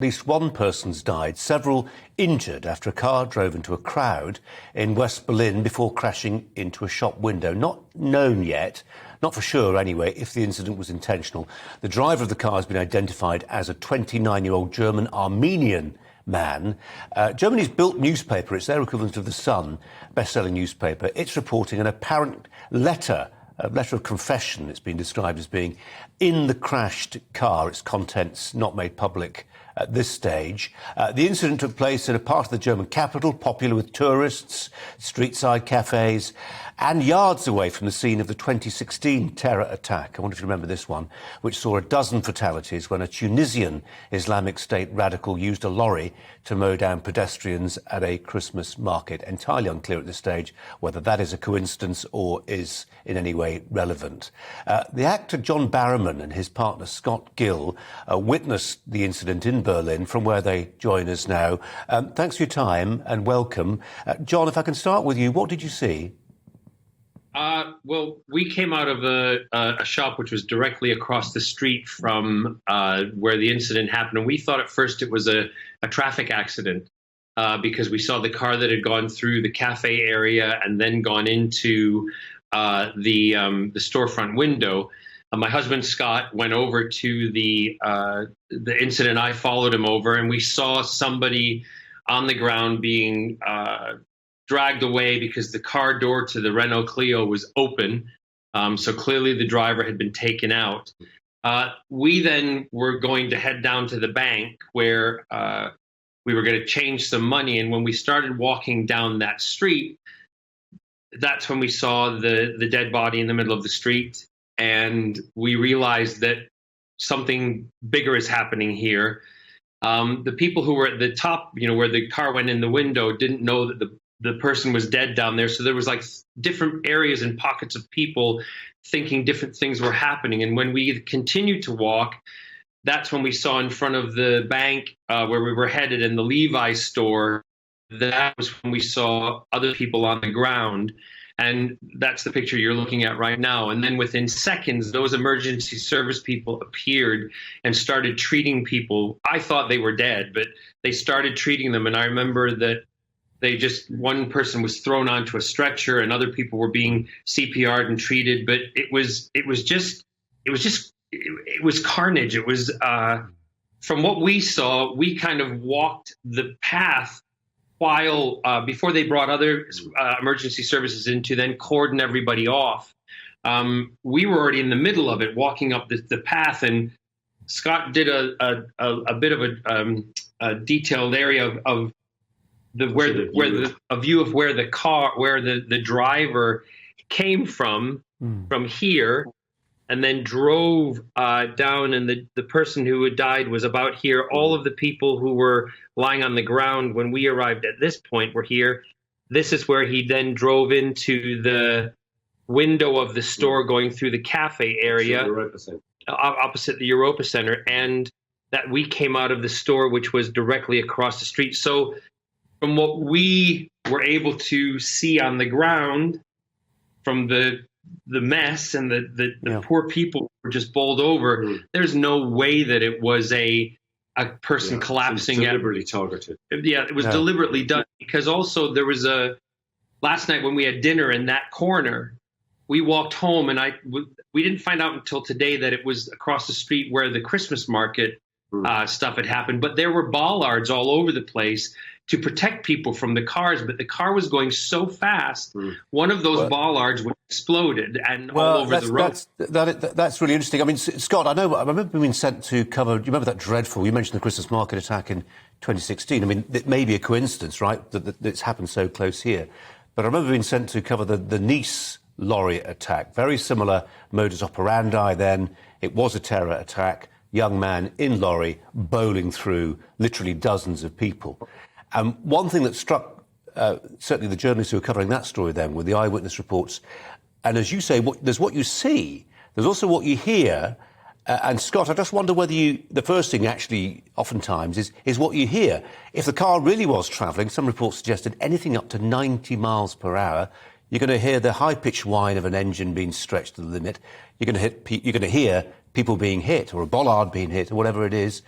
At least one person's died, several injured after a car drove into a crowd in West Berlin before crashing into a shop window. Not known yet, not for sure anyway, if the incident was intentional. The driver of the car has been identified as a 29-year-old German-Armenian man. Germany's built newspaper, it's their equivalent of The Sun, best-selling newspaper. It's reporting an apparent letter, a letter of confession. It's been described as being in the crashed car, its contents not made public at this stage. The incident took place in a part of the German capital, popular with tourists, street-side cafes, and yards away from the scene of the 2016 terror attack. I wonder if you remember this one, which saw a dozen fatalities when a Tunisian Islamic State radical used a lorry to mow down pedestrians at a Christmas market. Entirely unclear at this stage whether that is a coincidence or is in any way relevant. The actor John Barrowman and his partner Scott Gill witnessed the incident in Berlin, from where they join us now. Thanks for your time and welcome. John, if I can start with you, what did you see? Well, we came out of a shop which was directly across the street from where the incident happened. And we thought at first it was a traffic accident because we saw the car that had gone through the cafe area and then gone into the storefront window. My husband, Scott, went over to the incident. I followed him over, and we saw somebody on the ground being dragged away because the car door to the Renault Clio was open. So clearly the driver had been taken out. We then were going to head down to the bank where we were going to change some money. And when we started walking down that street, that's when we saw the dead body in the middle of the street. And we realized that something bigger is happening here. The people who were at the top, where the car went in the window, didn't know that the person was dead down there. So there was like different areas and pockets of people thinking different things were happening. And when we continued to walk, that's when we saw in front of the bank where we were headed in the Levi's store, that was when we saw other people on the ground. And that's the picture you're looking at right now. And then within seconds, those emergency service people appeared and started treating people. I thought they were dead, but they started treating them. And I remember that one person was thrown onto a stretcher and other people were being CPR'd and treated. But it was carnage. It was, from what we saw, we kind of walked the path while before they brought other emergency services in to then cordon everybody off. We were already in the middle of it, walking up the path, and Scott did a bit of a detailed area of a view of where the driver came from here, and then drove down, and the person who had died was about here. All of the people who were lying on the ground when we arrived at this point were here. This is where he then drove into the window of the store going through the cafe area opposite the Europa Center, and that we came out of the store, which was directly across the street. So from what we were able to see on the ground, from the mess and the poor people were just bowled over, there's no way that it was a person collapsing. Deliberately targeted. Yeah, it was deliberately done, because also there was last night when we had dinner in that corner, we walked home and we didn't find out until today that it was across the street where the Christmas market stuff had happened. But there were bollards all over the place to protect people from the cars, but the car was going so fast, one of those bollards exploded and all over the road. That's really interesting. I mean, Scott, I remember being sent to cover, do you remember that dreadful, you mentioned the Christmas market attack in 2016. I mean, it may be a coincidence, right, that it's happened so close here. But I remember being sent to cover the Nice lorry attack. Very similar modus operandi then. It was a terror attack. Young man in lorry bowling through literally dozens of people. One thing that struck certainly the journalists who were covering that story then were the eyewitness reports. And as you say, there's what you see, there's also what you hear. And Scott, I just wonder whether the first thing actually oftentimes is what you hear. If the car really was travelling, some reports suggested anything up to 90 miles per hour, you're going to hear the high-pitched whine of an engine being stretched to the limit. You're going to hear people being hit or a bollard being hit or whatever it is,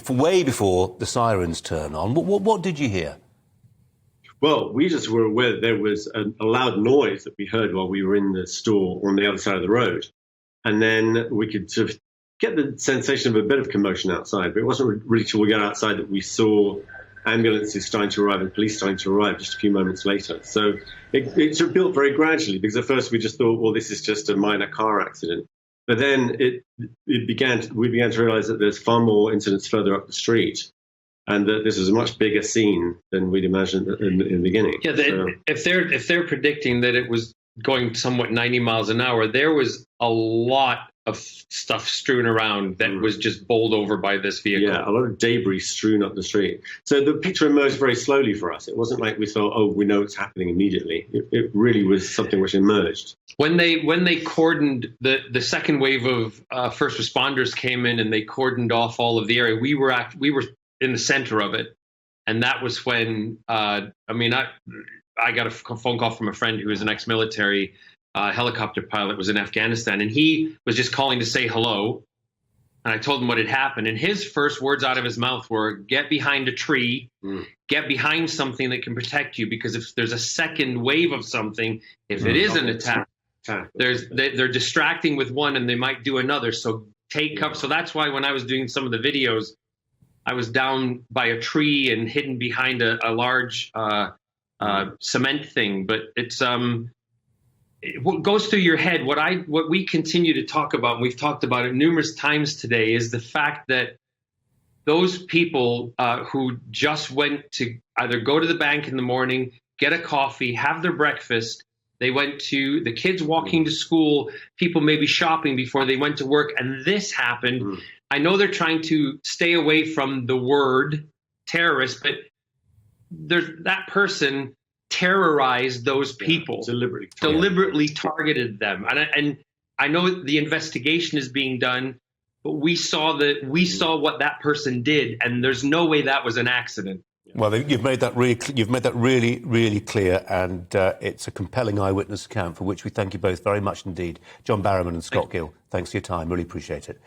way before the sirens turn on. What did you hear? Well, we just were aware that there was a loud noise that we heard while we were in the store on the other side of the road. And then we could sort of get the sensation of a bit of commotion outside. But it wasn't really till we got outside that we saw ambulances starting to arrive and police starting to arrive just a few moments later. So it sort of built very gradually, because at first we just thought, well, this is just a minor car accident. But then we began to realize that there's far more incidents further up the street, and that this is a much bigger scene than we'd imagined in the beginning. Yeah, if they're predicting that it was going somewhat 90 miles an hour, there was a lot of stuff strewn around that was just bowled over by this vehicle. Yeah, a lot of debris strewn up the street. So the picture emerged very slowly for us. It wasn't like we thought, oh, we know it's happening immediately. It really was something which emerged. When they cordoned, the second wave of first responders came in and they cordoned off all of the area, we were in the center of it. And that was when, I got a phone call from a friend who was an ex-military helicopter pilot, was in Afghanistan, and he was just calling to say hello. And I told him what had happened. And his first words out of his mouth were, get behind a tree, get behind something that can protect you, because if there's a second wave of something, if it is an attack, they're distracting with one and they might do another. So take cover. So that's why when I was doing some of the videos, I was down by a tree and hidden behind a large cement thing. But it's what goes through your head, what we continue to talk about, and we've talked about it numerous times today, is the fact that those people who just went to either go to the bank in the morning, get a coffee, have their breakfast, they went to the kids walking to school, people maybe shopping before they went to work, and this happened. I know they're trying to stay away from the word terrorist, but that person terrorized those people, deliberately targeted them. And I know the investigation is being done, but we saw what that person did, and there's no way that was an accident. Well, you've made that really, really clear, and it's a compelling eyewitness account for which we thank you both very much indeed. John Barrowman and Scott Gill, thanks for your time. Really appreciate it.